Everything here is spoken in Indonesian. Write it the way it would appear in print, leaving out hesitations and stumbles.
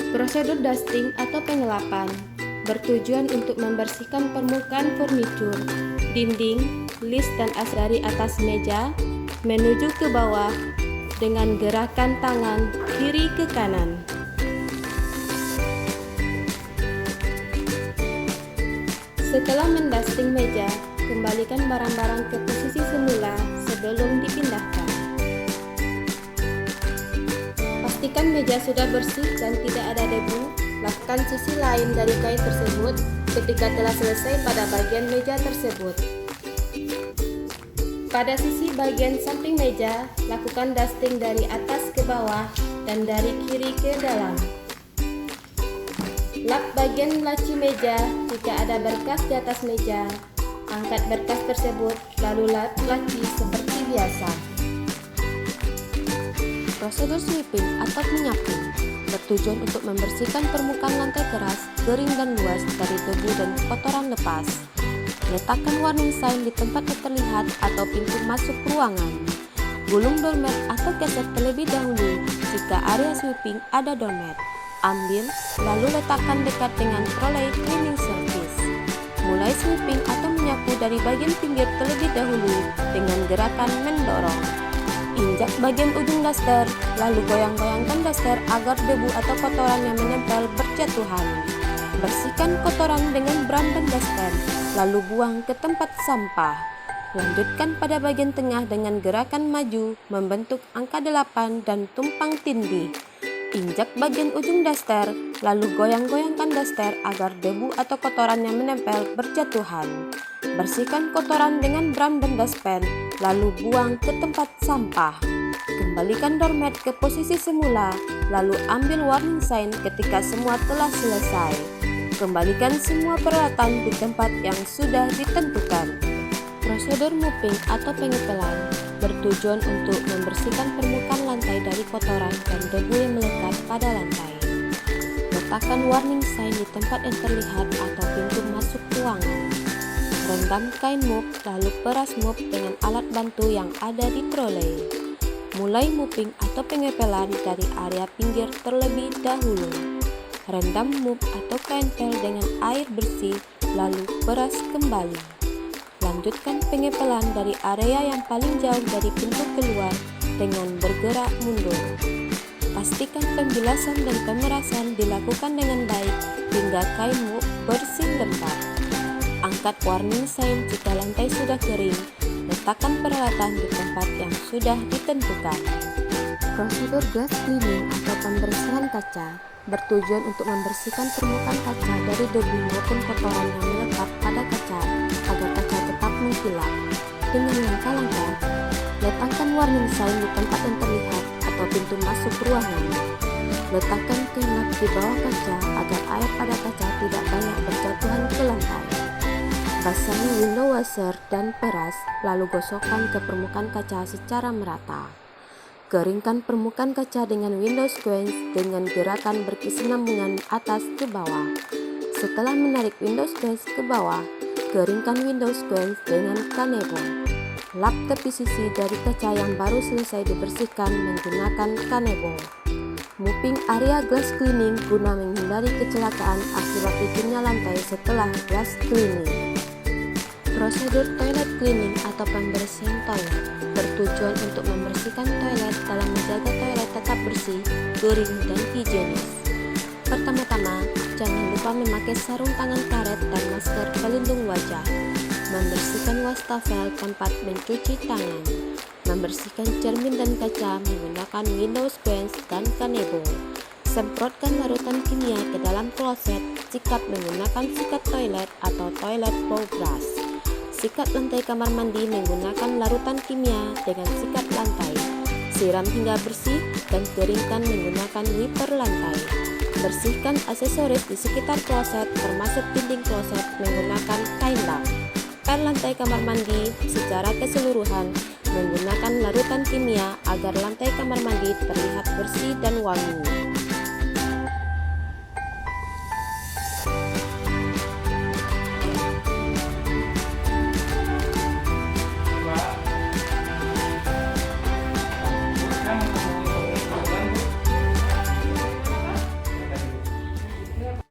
Prosedur dusting atau pengelapan bertujuan untuk membersihkan permukaan furnitur, dinding, list dan as dari atas meja menuju ke bawah dengan gerakan tangan kiri ke kanan. Setelah mendusting meja, kembalikan barang-barang ke posisi semula sebelum dipindahkan. Pastikan meja sudah bersih dan tidak ada debu. Lakukan sisi lain dari kain tersebut ketika telah selesai pada bagian meja tersebut. Pada sisi bagian samping meja, lakukan dusting dari atas ke bawah dan dari kiri ke dalam. Lap bagian laci meja jika ada berkas di atas meja. Angkat berkas tersebut lalu lap laci seperti biasa. Prosedur sweeping atau menyapu bertujuan untuk membersihkan permukaan lantai keras, kering dan luas dari debu dan kotoran lepas. Letakkan warning sign di tempat yang terlihat atau pintu masuk ruangan. Gulung doormat atau keset terlebih dahulu jika area sweeping ada doormat. Ambil, lalu letakkan dekat dengan trolei cleaning service. Mulai sweeping atau menyapu dari bagian pinggir terlebih dahulu dengan gerakan mendorong. Injak bagian ujung daster, lalu goyang-goyangkan daster agar debu atau kotoran yang menempel berjatuhan. Bersihkan kotoran dengan bram dan daster, lalu buang ke tempat sampah. Lanjutkan pada bagian tengah dengan gerakan maju, membentuk angka 8 dan tumpang tindih. Injak bagian ujung daster, lalu goyang-goyangkan daster agar debu atau kotoran yang menempel berjatuhan. Bersihkan kotoran dengan bram dan dustpan, lalu buang ke tempat sampah. Kembalikan doormat ke posisi semula, lalu ambil warning sign ketika semua telah selesai. Kembalikan semua peralatan di tempat yang sudah ditentukan. Prosedur mopping atau pengepelan bertujuan untuk membersihkan permukaan lantai dari kotoran dan debu yang melekat pada lantai. Letakkan warning sign di tempat yang terlihat atau pintu masuk ruangan. Rendam kain mop lalu peras mop dengan alat bantu yang ada di trolei. Mulai mopping atau pengepelan dari area pinggir terlebih dahulu. Rendam mop atau kain pel dengan air bersih lalu peras kembali. Lanjutkan pengepelan dari area yang paling jauh dari pintu keluar dengan bergerak mundur. Pastikan pembilasan dan pemerasan dilakukan dengan baik hingga kain mop bersih lembab. Angkat warning sign jika lantai sudah kering. Letakkan peralatan di tempat yang sudah ditentukan. Prosedur glass cleaning atau pembersihan kaca bertujuan untuk membersihkan permukaan kaca dari debu maupun kotoran yang melekat pada kaca agar kaca tetap mengkilap. Dengan langkah-langkah, letakkan warning sign di tempat yang terlihat atau pintu masuk ruangan. Letakkan kain lap di bawah kaca agar air pada kaca tidak banyak berjatuhan ke lantai. Basahi window washer dan peras, lalu gosokkan ke permukaan kaca secara merata. Keringkan permukaan kaca dengan window squeeze dengan gerakan berkesinambungan atas ke bawah. Setelah menarik window squeeze ke bawah, keringkan window squeeze dengan kanebo. Lap tepi sisi dari kaca yang baru selesai dibersihkan menggunakan kanebo. Mopping area glass cleaning guna menghindari kecelakaan akibat licinnya lantai setelah glass cleaning. Prosedur toilet cleaning atau pembersihan toilet bertujuan untuk membersihkan toilet dalam menjaga toilet tetap bersih, kering, dan higienis. Pertama-tama, jangan lupa memakai sarung tangan karet dan masker pelindung wajah. Membersihkan wastafel tempat mencuci tangan. Membersihkan cermin dan kaca menggunakan window squeeze dan kanebo. Semprotkan larutan kimia ke dalam kloset. Sikat menggunakan sikat toilet atau toilet bowl brush. Sikat lantai kamar mandi menggunakan larutan kimia dengan sikat lantai. Siram hingga bersih dan keringkan menggunakan wiper lantai. Bersihkan aksesoris di sekitar kloset termasuk dinding kloset menggunakan kain lap. Pel lantai kamar mandi secara keseluruhan menggunakan larutan kimia agar lantai kamar mandi terlihat bersih dan wangi.